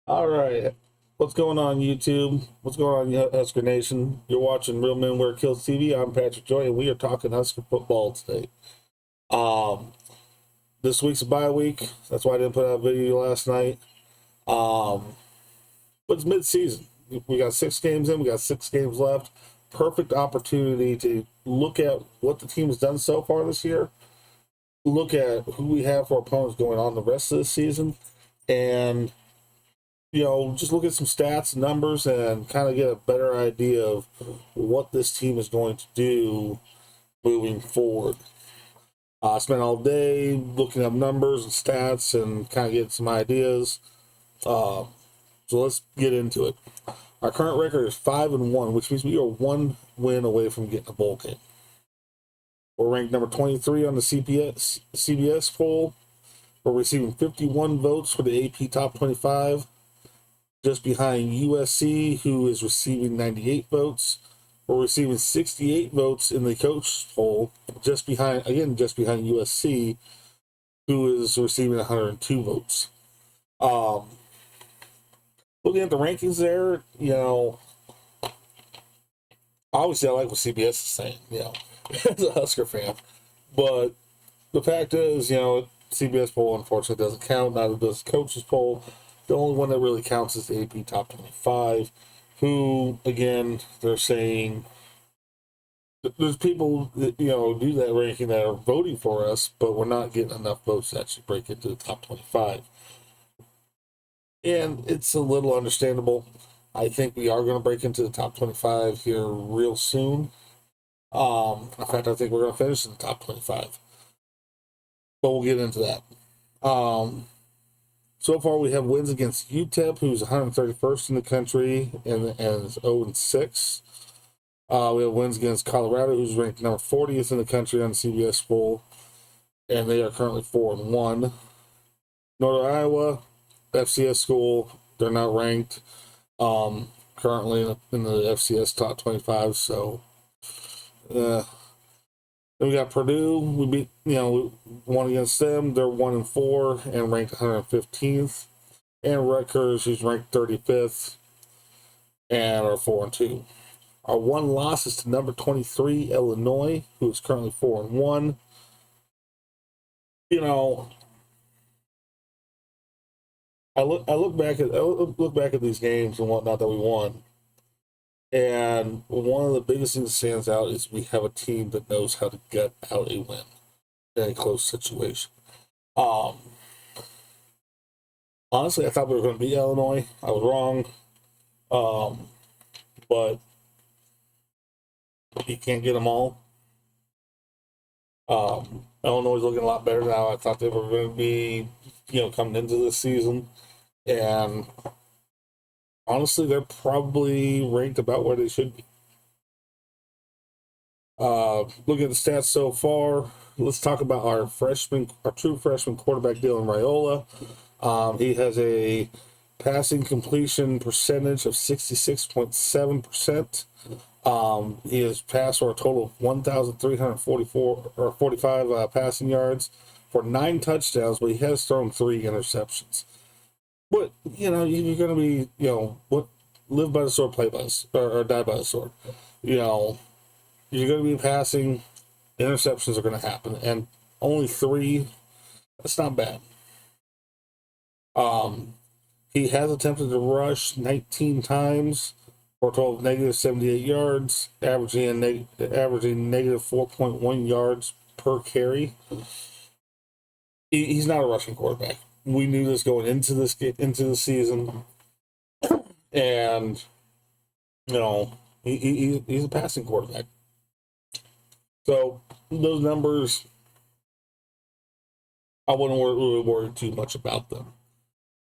All right. What's going on, YouTube? What's going on, Husker Nation? You're watching Real Men Wear Kills TV. I'm Patrick Joy, and we are talking Husker football today. Um, this week's a bye week. That's why I didn't put out a video last night. But it's mid-season. We got 6 games in. We got 6 games left. Perfect opportunity to look at what the team has done so far this year. Look at who we have for opponents going on the rest of the season, and just look at some stats, numbers, and kind of get a better idea of what this team is going to do moving forward. I spent all day looking up numbers and stats and kind of getting some ideas. So let's get into it. Our current record is 5-1, which means we are 1 win away from getting a bowl game. We're ranked number 23 on the CBS poll. We're receiving 51 votes for the AP Top 25. Just behind USC, who is receiving 98 votes. We're receiving 68 votes in the coach poll, just behind USC, who is receiving 102 votes. Looking at the rankings there, obviously I like what CBS is saying, as a Husker fan. But the fact is, CBS poll unfortunately doesn't count, neither does the coaches poll. The only one that really counts is the AP Top 25, who, again, they're saying there's people that, do that ranking that are voting for us, but we're not getting enough votes to actually break into the top 25. And it's a little understandable. I think we are going to break into the top 25 here real soon. In fact, I think we're going to finish in the top 25. But we'll get into that. So far, we have wins against UTEP, who's 131st in the country and is 0-6. We have wins against Colorado, who's ranked number 40th in the country on the CBS poll, and they are currently 4-1. Northern Iowa, FCS school, they're not ranked currently in the FCS top 25. So, then we got Purdue. We beat, we won against them. They're 1-4 and ranked 115th. And Rutgers, who's ranked 35th and are 4-2. Our one loss is to number 23 Illinois, who is currently 4-1. I look back at these games and whatnot that we won, and one of the biggest things that stands out is we have a team that knows how to get out a win in a close situation. Honestly, I thought we were going to beat Illinois. I was wrong, but you can't get them all. Illinois is looking a lot better now. I thought they were going to be, coming into this season. And honestly, they're probably ranked about where they should be. Looking at the stats so far, let's talk about our true freshman quarterback, Dylan Raiola. He has a passing completion percentage of 66.7%. He has passed for a total of 1,345 passing yards for 9 touchdowns, but he has thrown 3 interceptions. But you're going to be, live by the sword, play by or die by the sword. You're going to be passing. Interceptions are going to happen, and only 3. That's not bad. He has attempted to rush 19 times for a total of negative 78 yards, averaging negative 4.1 yards per carry. He's not a rushing quarterback. We knew this going into the season, and he's a passing quarterback. So those numbers, I wouldn't really worry too much about them.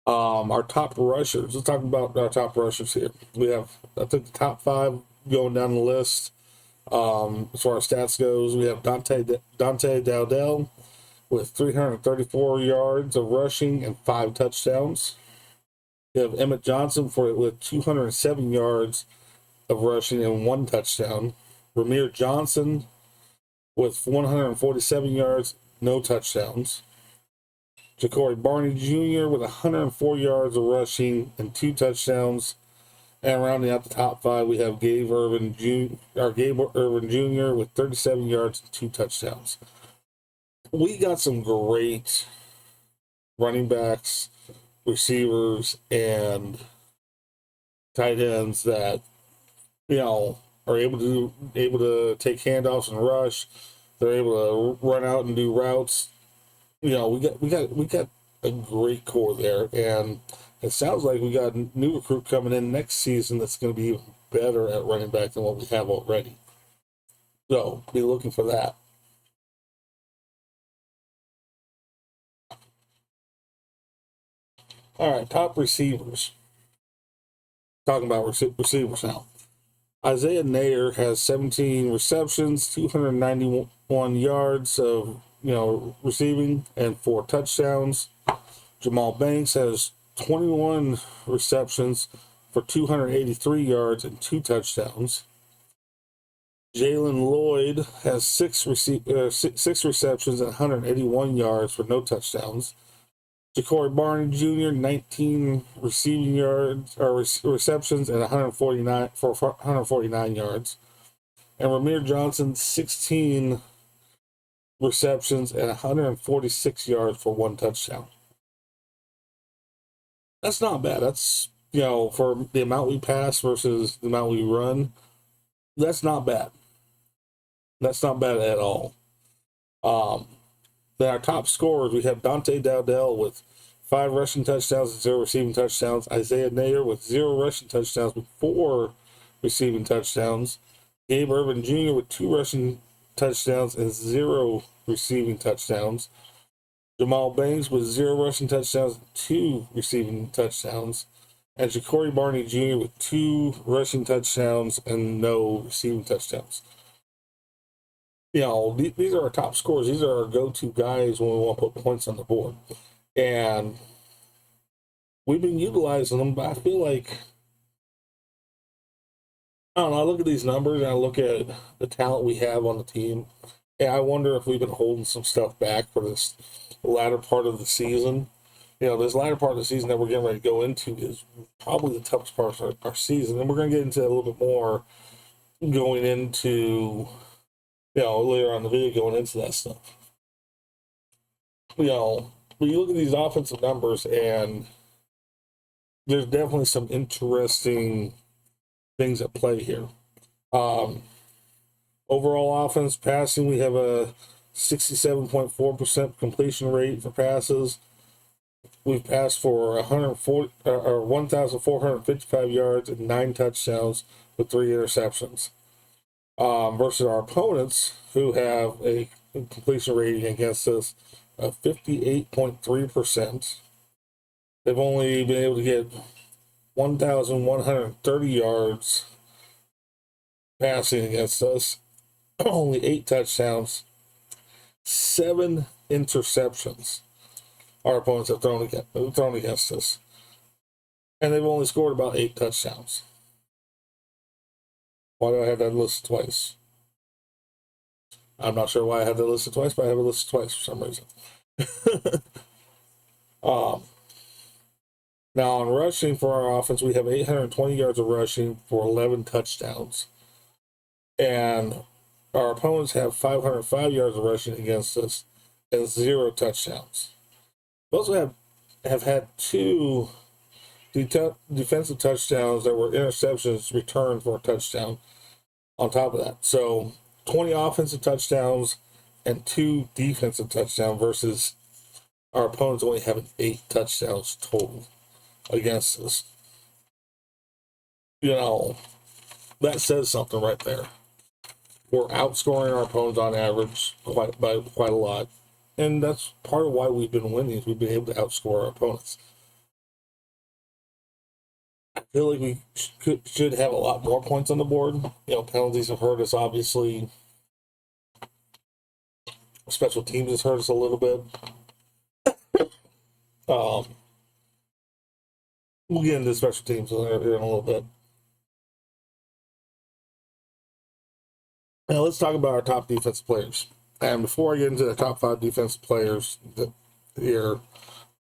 Our top rushers. Let's talk about our top rushers here. We have, I think, the top 5 going down the list. As far as stats goes, we have Dante Dowdell with 334 yards of rushing and 5 touchdowns. We have Emmett Johnson with 207 yards of rushing and 1 touchdown. Ramir Johnson with 147 yards, no touchdowns. Ja'Cory Barney Jr. with 104 yards of rushing and 2 touchdowns. And rounding out the top 5, we have Gabe Ervin Jr. with 37 yards and 2 touchdowns. We got some great running backs, receivers, and tight ends that, are able to take handoffs and rush. They're able to run out and do routes. We got a great core there, and it sounds like we got a new recruit coming in next season that's going to be even better at running back than what we have already. So be looking for that. All right, top receivers. Talking about receivers now. Isaiah Nayer has 17 receptions, 291 yards of receiving, and 4 touchdowns. Jamal Banks has 21 receptions for 283 yards and 2 touchdowns. Jalen Lloyd has 6 receptions and 181 yards for no touchdowns. Ja'Cory Barney Jr. 19 receiving yards or receptions and 149 yards. And Ramir Johnson 16 receptions and 146 yards for 1 touchdown. That's not bad. That's, for the amount we pass versus the amount we run, that's not bad. That's not bad at all. Then our top scorers, we have Dante Dowdell with 5 rushing touchdowns and 0 receiving touchdowns. Isaiah Nayer with 0 rushing touchdowns with 4 receiving touchdowns. Gabe Ervin Jr. with 2 rushing touchdowns and 0 receiving touchdowns. Jamal Banks with 0 rushing touchdowns and 2 receiving touchdowns. And Ja'Cory Barney Jr. with 2 rushing touchdowns and no receiving touchdowns. These are our top scorers. These are our go-to guys when we want to put points on the board. And we've been utilizing them, but I feel like, I don't know, I look at these numbers and I look at the talent we have on the team, and I wonder if we've been holding some stuff back for this latter part of the season. This latter part of the season that we're getting ready to go into is probably the toughest part of our season, and we're going to get into that a little bit more going into, later on in the video, going into that stuff. When you look at these offensive numbers, and there's definitely some interesting things at play here. Overall offense passing, we have a 67.4% completion rate for passes. We've passed for 1,455 yards and 9 touchdowns with 3 interceptions. Versus our opponents, who have a completion rating against us of 58.3%. They've only been able to get 1,130 yards passing against us, only 8 touchdowns, 7 interceptions our opponents have thrown against us. And they've only scored about 8 touchdowns. Why do I have that listed twice? I'm not sure why I have that listed twice, but I have it listed twice for some reason. Now, on rushing for our offense, we have 820 yards of rushing for 11 touchdowns. And our opponents have 505 yards of rushing against us and 0 touchdowns. We also have had 2 defensive touchdowns that were interceptions returned for a touchdown on top of that. So 20 offensive touchdowns and 2 defensive touchdowns versus our opponents only having 8 touchdowns total against us. That says something right there. We're outscoring our opponents on average by quite a lot. And that's part of why we've been winning, is we've been able to outscore our opponents. I feel like we should have a lot more points on the board. Penalties have hurt us, obviously. Special teams has hurt us a little bit. We'll get into special teams here in a little bit. Now let's talk about our top defensive players. And before I get into the top 5 defensive players here,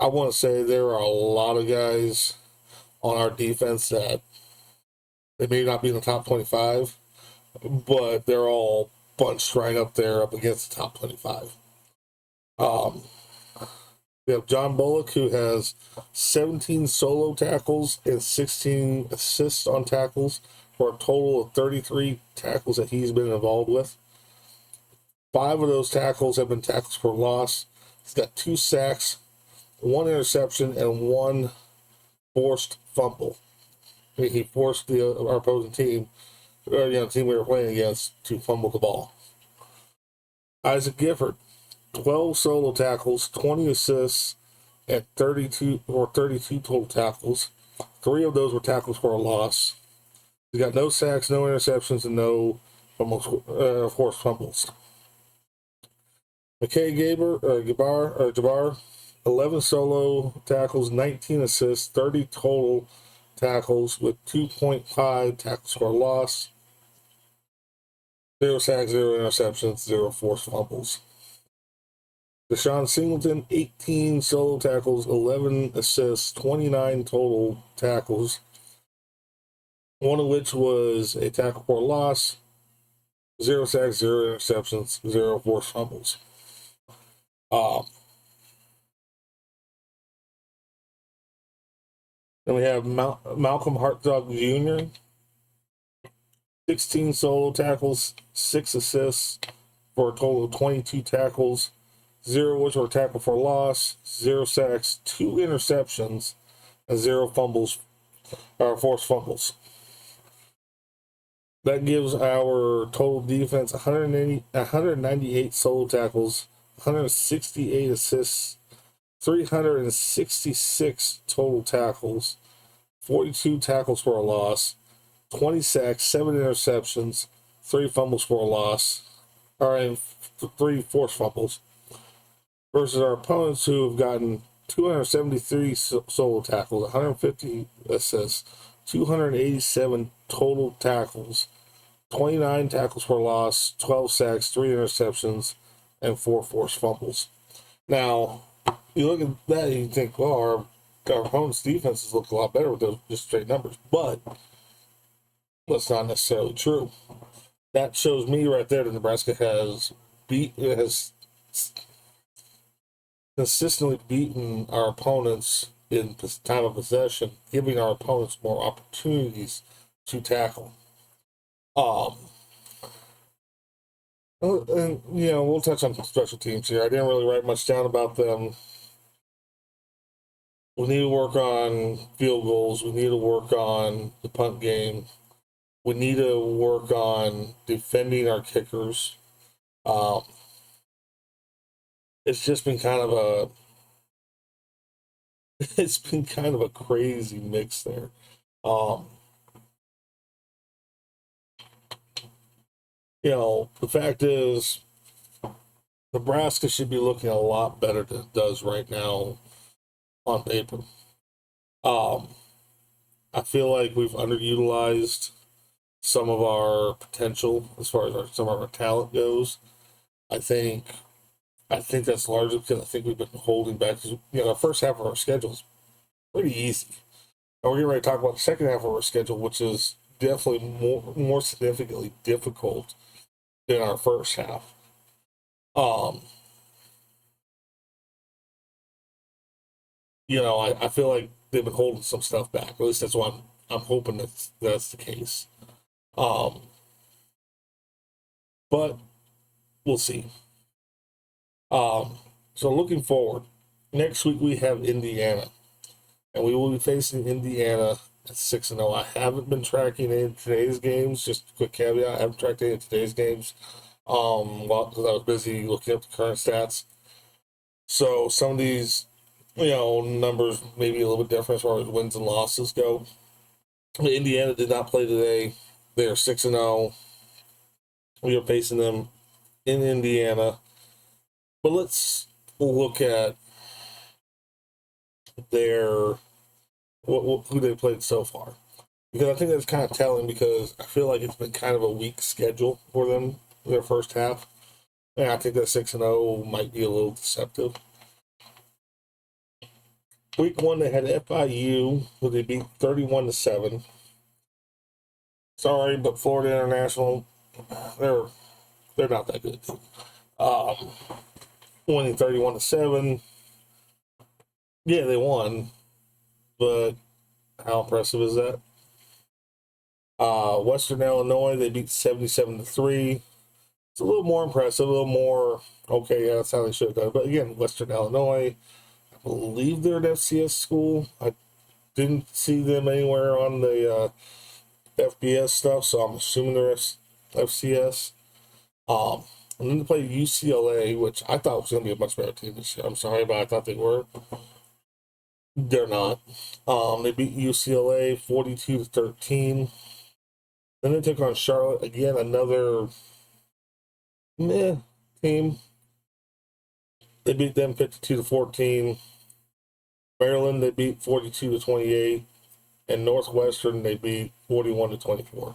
I want to say there are a lot of guys on our defense that they may not be in the top 25, but they're all bunched right up there up against the top 25. Um, we have John Bullock, who has 17 solo tackles and 16 assists on tackles for a total of 33 tackles that he's been involved with. 5 of those tackles have been tackles for loss. He's got 2 sacks, 1 interception, and 1 forced fumble. He forced our opposing team, or the team we were playing against, to fumble the ball. Isaac Gifford, 12 solo tackles, 20 assists, and 32 total tackles. 3 of those were tackles for a loss. He's got no sacks, no interceptions, and no forced fumbles. McKay Jabbar, 11 solo tackles, 19 assists, 30 total tackles with 2.5 tackles for loss. 0 sacks, 0 interceptions, 0 forced fumbles. Deshaun Singleton, 18 solo tackles, 11 assists, 29 total tackles, 1 of which was a tackle for loss, 0 sacks, 0 interceptions, 0 forced fumbles. Then we have Malcolm Hartzog Jr., 16 solo tackles, 6 assists for a total of 22 tackles, 0 which were tackle for loss, 0 sacks, 2 interceptions, and 0 fumbles, or forced fumbles. That gives our total defense 198 solo tackles, 168 assists, 366 total tackles, 42 tackles for a loss, 20 sacks, 7 interceptions, 3 fumbles for a loss, and 3 forced fumbles. Versus our opponents, who have gotten 273 solo tackles, 150 assists, 287 total tackles, 29 tackles for loss, 12 sacks, 3 interceptions, and 4 forced fumbles. Now, you look at that and you think, well, our opponent's defenses look a lot better with those just straight numbers. But that's not necessarily true. That shows me right there that Nebraska has consistently beaten our opponents in time of possession, giving our opponents more opportunities to tackle. And we'll touch on special teams here. I didn't really write much down about them. We need to work on field goals. We need to work on the punt game. We need to work on defending our kickers. It's just been kind of a crazy mix there. The fact is, Nebraska should be looking a lot better than it does right now on paper. I feel like we've underutilized some of our potential as far as some of our talent goes. I think that's largely because I think we've been holding back. The first half of our schedule is pretty easy. And we're getting ready to talk about the second half of our schedule, which is definitely more significantly difficult than our first half. I feel like they've been holding some stuff back. At least that's what I'm hoping that's the case. But we'll see. So looking forward, next week we have Indiana, and we will be facing Indiana at 6-0. I haven't been tracking in today's games. Just a quick caveat: I haven't tracked any of today's games, because I was busy looking up the current stats. So some of these, numbers may be a little bit different as far as wins and losses go. Indiana did not play today. They are 6-0. We are facing them in Indiana. But let's look at who they played so far. Because I think that's kind of telling, because I feel like it's been kind of a weak schedule for them in their first half. And I think that 6-0 might be a little deceptive. Week 1 they had FIU, who they beat 31-7. Sorry, but Florida International, they're not that good. Winning 31-7. Yeah, they won, but how impressive is that? Western Illinois, they beat 77-3. It's a little more impressive, a little more, okay, yeah, that's how they should have done it. But again, Western Illinois, I believe they're an FCS school. I didn't see them anywhere on the FBS stuff, so I'm assuming they're FCS. And then they played UCLA, which I thought was going to be a much better team this year. I'm sorry, but I thought they were. They're not. They beat UCLA 42-13. Then they took on Charlotte again, another meh team. They beat them 52-14. Maryland they beat 42-28, and Northwestern they beat 41-24.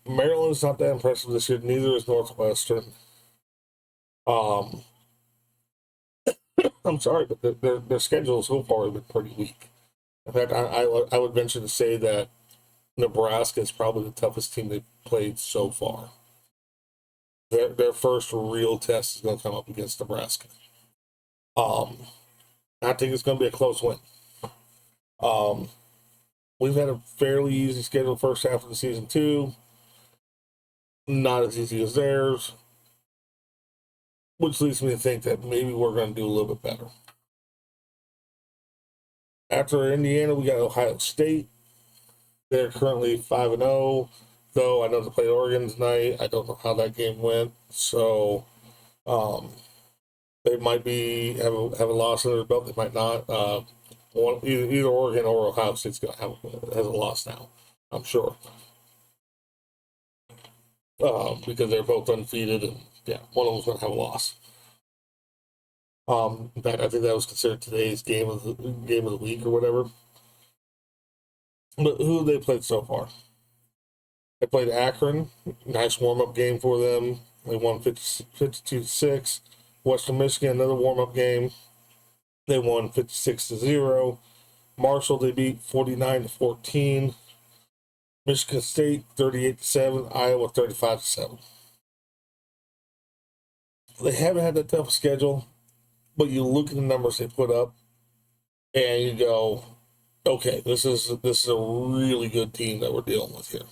Maryland's not that impressive this year. Neither is Northwestern. I'm sorry, but their schedule so far has been pretty weak. In fact, I would venture to say that Nebraska is probably the toughest team they've played so far. Their first real test is going to come up against Nebraska. I think it's going to be a close win. We've had a fairly easy schedule first half of the season too. Not as easy as theirs, which leads me to think that maybe we're going to do a little bit better. After Indiana, we got Ohio State. They're currently 5-0, though I know they played Oregon tonight. I don't know how that game went, so they might have a loss under their belt. They might not. Either Oregon or Ohio State's going to has a loss now, I'm sure, because they're both undefeated, and yeah, one of them's going to have a loss. In fact, I think that was considered today's game of the week or whatever. But who have they played so far? They played Akron. Nice warm-up game for them. They won 52-6. Western Michigan, another warm-up game. They won 56-0. Marshall, they beat 49-14. Michigan State, 38-7. Iowa, 35-7. They haven't had that tough schedule, but you look at the numbers they put up, and you go, okay, this is a really good team that we're dealing with here.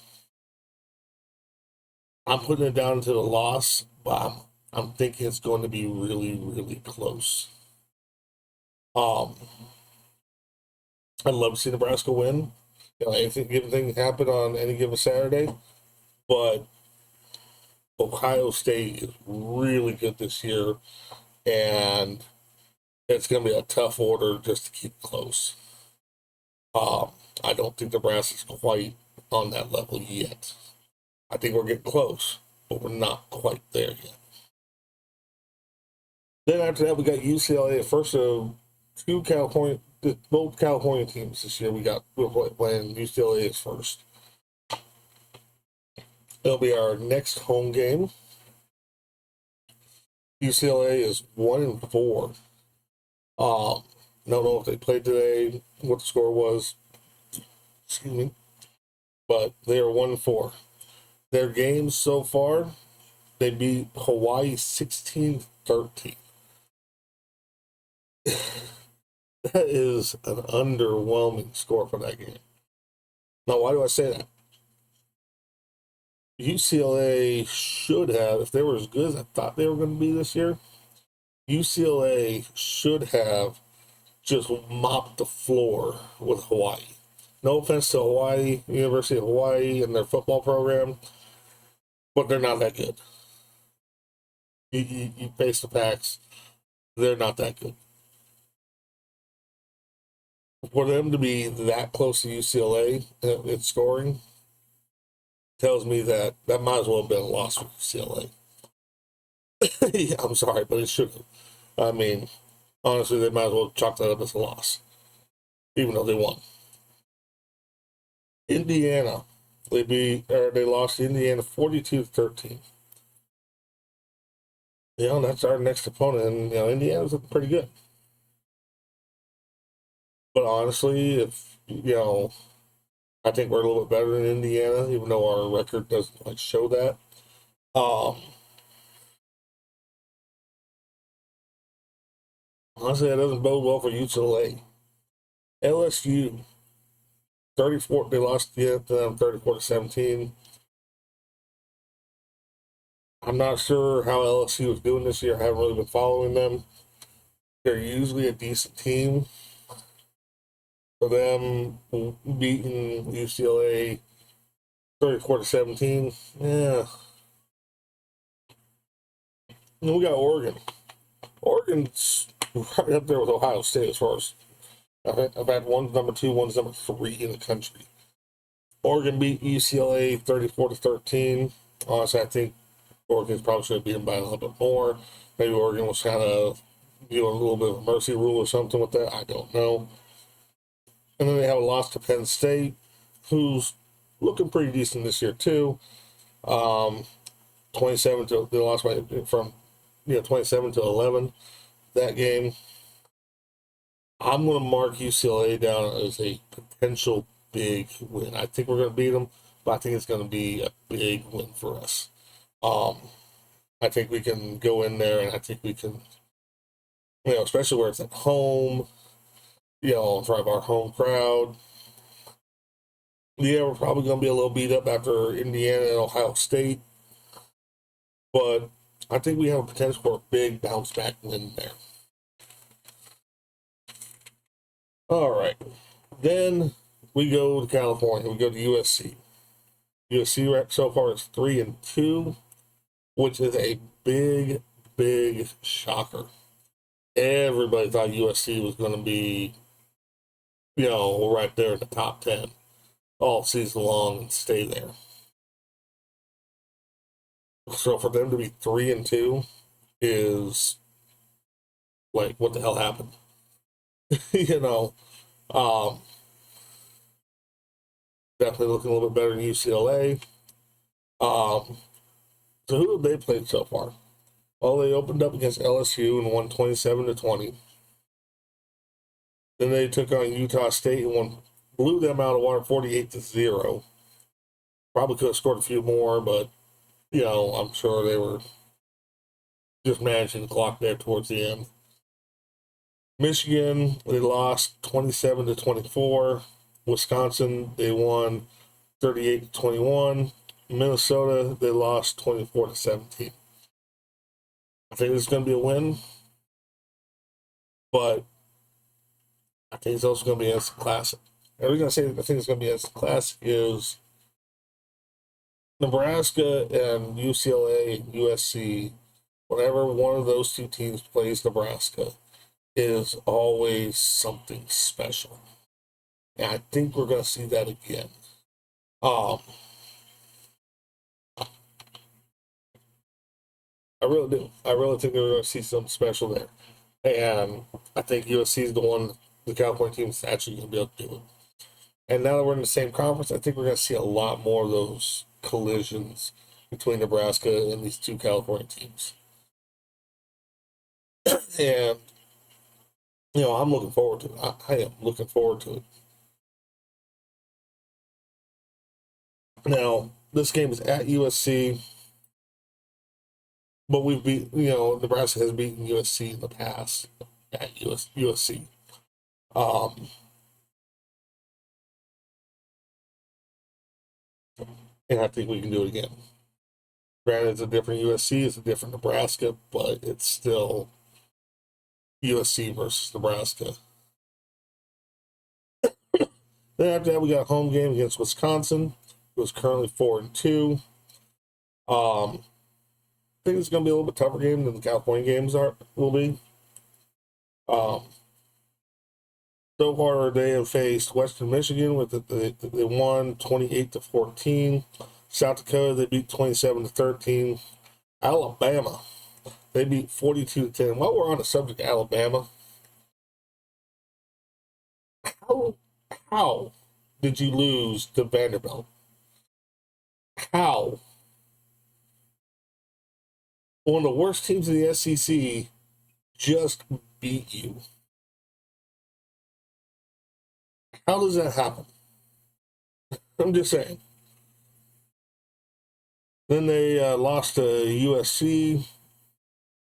I'm putting it down to the loss, but I'm thinking it's going to be really, really close. I'd love to see Nebraska win. Anything happen on any given Saturday, but Ohio State is really good this year, and it's going to be a tough order just to keep it close. I don't think Nebraska's quite on that level yet. I think we're getting close, but we're not quite there yet. Then after that, we got UCLA, first of both California teams this year. We're playing UCLA is first. It'll be our next home game. UCLA is 1-4. Don't know if they played today, what the score was. Excuse me. But they are 1-4. Their games so far, they beat Hawaii 16-13. That is an underwhelming score for that game. Now, why do I say that? UCLA should have, if they were as good as I thought they were going to be this year, UCLA should have just mopped the floor with Hawaii. No offense to Hawaii, University of Hawaii, and their football program, but they're not that good. You face the facts, they're not that good. For them to be that close to UCLA in scoring tells me that might as well have been a loss for UCLA. Yeah, I'm sorry, but it should have. I mean, honestly, they might as well chalk that up as a loss, even though they won. Indiana, they lost to Indiana 42-13. That's our next opponent, and Indiana's looking pretty good. But honestly, if I think we're a little bit better than Indiana, even though our record doesn't like show that. Honestly, that doesn't bode well for UCLA. LSU 34. They lost to them 34-17. I'm not sure how LSU is doing this year. I haven't really been following them. They're usually a decent team. For them beating UCLA 34-17, yeah. And we got Oregon. Oregon's right up there with Ohio State as far as I've had one's number 2, one's number 3 in the country. Oregon beat UCLA 34-13. Honestly, I think Oregon probably should have beaten by a little bit more. Maybe Oregon was kind of doing a little bit of a mercy rule or something with that. I don't know. And then they have a loss to Penn State, who's looking pretty decent this year too. 27 to they lost by from 27-11 that game. I'm going to mark UCLA down as a potential big win. I think we're going to beat them, but I think it's going to be a big win for us. I think we can go in there, and I think we can, especially where it's at home, drive our home crowd. Yeah, we're probably going to be a little beat up after Indiana and Ohio State, but I think we have a potential for a big bounce back win there. All right. Then we go to California. We go to USC. USC so far is 3-2, which is a big, big shocker. Everybody thought USC was going to be, right there in the top 10 all season long and stay there. So for them to be 3-2 is like, what the hell happened? Definitely looking a little bit better than UCLA. So who have they played so far? Well, they opened up against LSU and won 27-20. Then they took on Utah State and blew them out of water 48-0. Probably could have scored a few more, but I'm sure they were just managing the clock there towards the end. Michigan, they lost 27-24. Wisconsin, they won 38-21. Minnesota, they lost 24-17. I think it's going to be a win, but I think it's also going to be instant classic. The reason I say I think it's going to be instant classic is Nebraska and UCLA, USC, whenever one of those two teams plays Nebraska, is always something special. And I think we're going to see that again. I really do. I really think we're going to see something special there. And I think USC is the California team is actually going to be able to do it. And now that we're in the same conference, I think we're going to see a lot more of those collisions between Nebraska and these two California teams. And, I'm looking forward to it. I am looking forward to it. Now, this game is at USC, but we've Nebraska has beaten USC in the past at USC. And I think we can do it again. Granted, it's a different USC, it's a different Nebraska, but it's still USC versus Nebraska. Then after that, we got a home game against Wisconsin, who is currently 4-2. I think it's going to be a little bit tougher game than the California games will be. So far, they have faced Western Michigan with they won 28-14. South Dakota, they beat 27-13. Alabama, they beat 42-10. While we're on the subject of Alabama, how did you lose to Vanderbilt? How? One of the worst teams in the SEC just beat you. How does that happen? I'm just saying. Then they lost to USC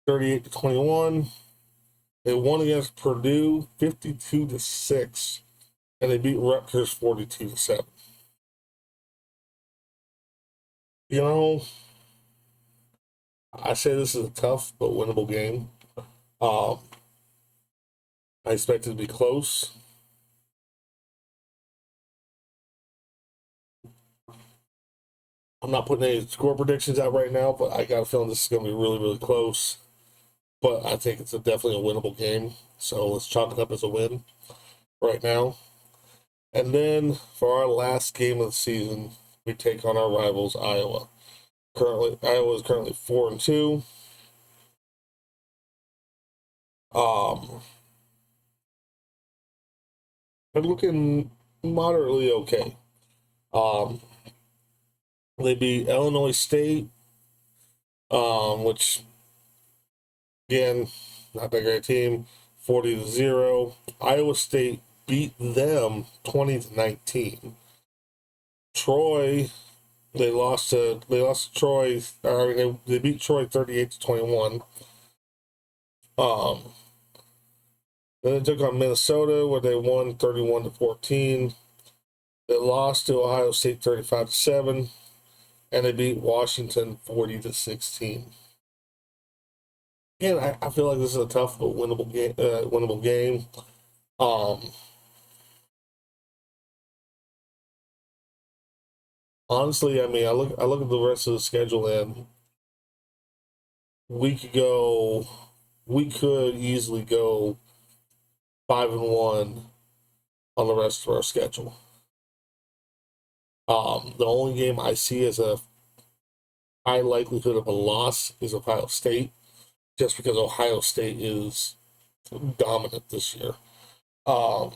38-21. They won against Purdue 52-6. And they beat Rutgers 42-7. You know, I say this is a tough but winnable game. I expect it to be close. I'm not putting any score predictions out right now, but I got a feeling this is going to be really, really close. But I think it's definitely a winnable game. So let's chalk it up as a win right now. And then for our last game of the season, we take on our rivals, Iowa. Iowa is currently 4-2. They're looking moderately okay. They beat Illinois State, which again, not that great team, 40-0. Iowa State beat them 20-19. Troy, they lost to Troy. They beat Troy 38-21. Then they took on Minnesota, where they won 31-14. They lost to Ohio State 35-7, and they beat Washington 40-16. Again, I feel like this is a tough but winnable game. Honestly, I mean, I look at the rest of the schedule, and we could easily go 5-1 on the rest of our schedule. The only game I see as a high likelihood of a loss is Ohio State, just because Ohio State is dominant this year. Then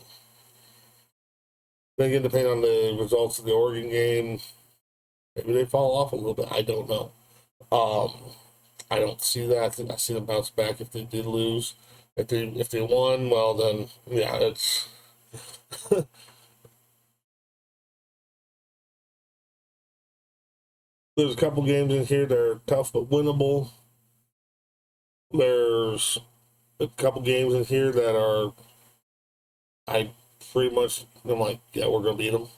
again, depending on the results of the Oregon game, maybe they fall off a little bit. I don't know. I don't see that. I think I see them bounce back if they did lose. If they won, well then yeah, it's there's a couple games in here that are tough but winnable. There's a couple games in here that are I'm like, yeah, we're gonna beat them.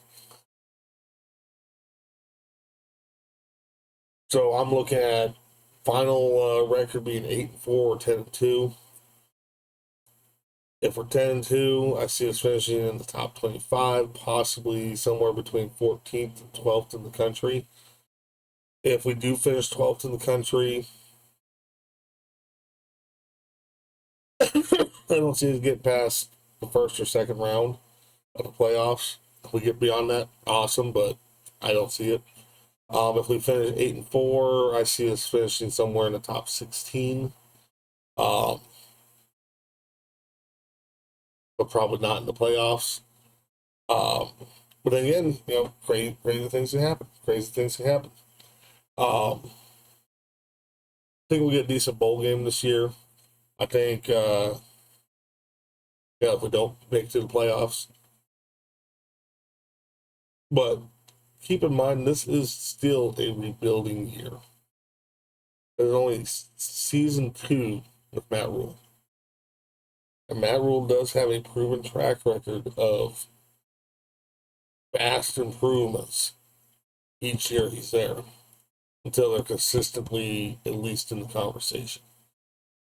So I'm looking at final record being 8-4 or 10-2. If we're 10-2, I see us finishing in the top 25, possibly somewhere between 14th and 12th in the country. If we do finish 12th in the country, I don't see us get past the first or second round of the playoffs. If we get beyond that, awesome, but I don't see it. If we finish 8-4, I see us finishing somewhere in the top 16. But probably not in the playoffs. But then again, crazy things can happen. Crazy things can happen. I think we get a decent bowl game this year. I think, if we don't make it to the playoffs. But keep in mind, this is still a rebuilding year. There's only season 2 with Matt Rhule. And Matt Rhule does have a proven track record of vast improvements each year he's there until they're consistently at least in the conversation.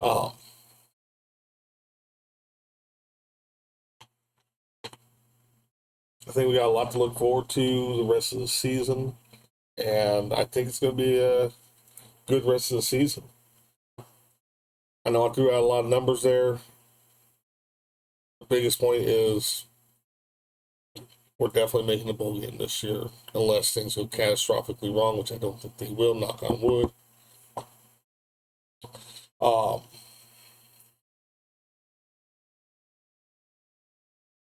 I think we got a lot to look forward to the rest of the season, and I think it's going to be a good rest of the season. I know I threw out a lot of numbers there. The biggest point is we're definitely making the bowl game this year, unless things go catastrophically wrong, which I don't think they will, knock on wood.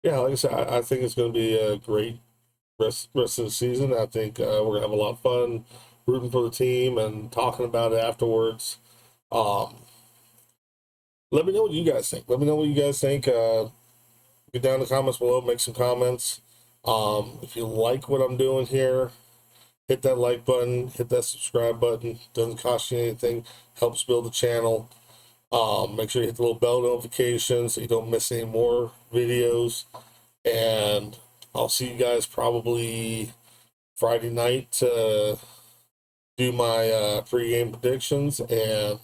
Yeah, like I said, I think it's going to be a great rest of the season. I think we're going to have a lot of fun rooting for the team and talking about it afterwards. Let me know what you guys think. Let me know what you guys think. get down in the comments below, make some comments. If you like what I'm doing here, hit that like button, hit that subscribe button. Doesn't cost you anything, helps build the channel. Make sure you hit the little bell notification so you don't miss any more videos. And I'll see you guys probably Friday night to do my pregame predictions and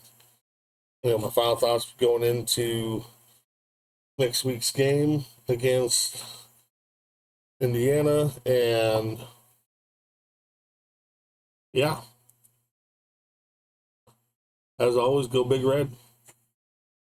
my final thoughts going into next week's game against Indiana. And yeah, as always, go Big Red.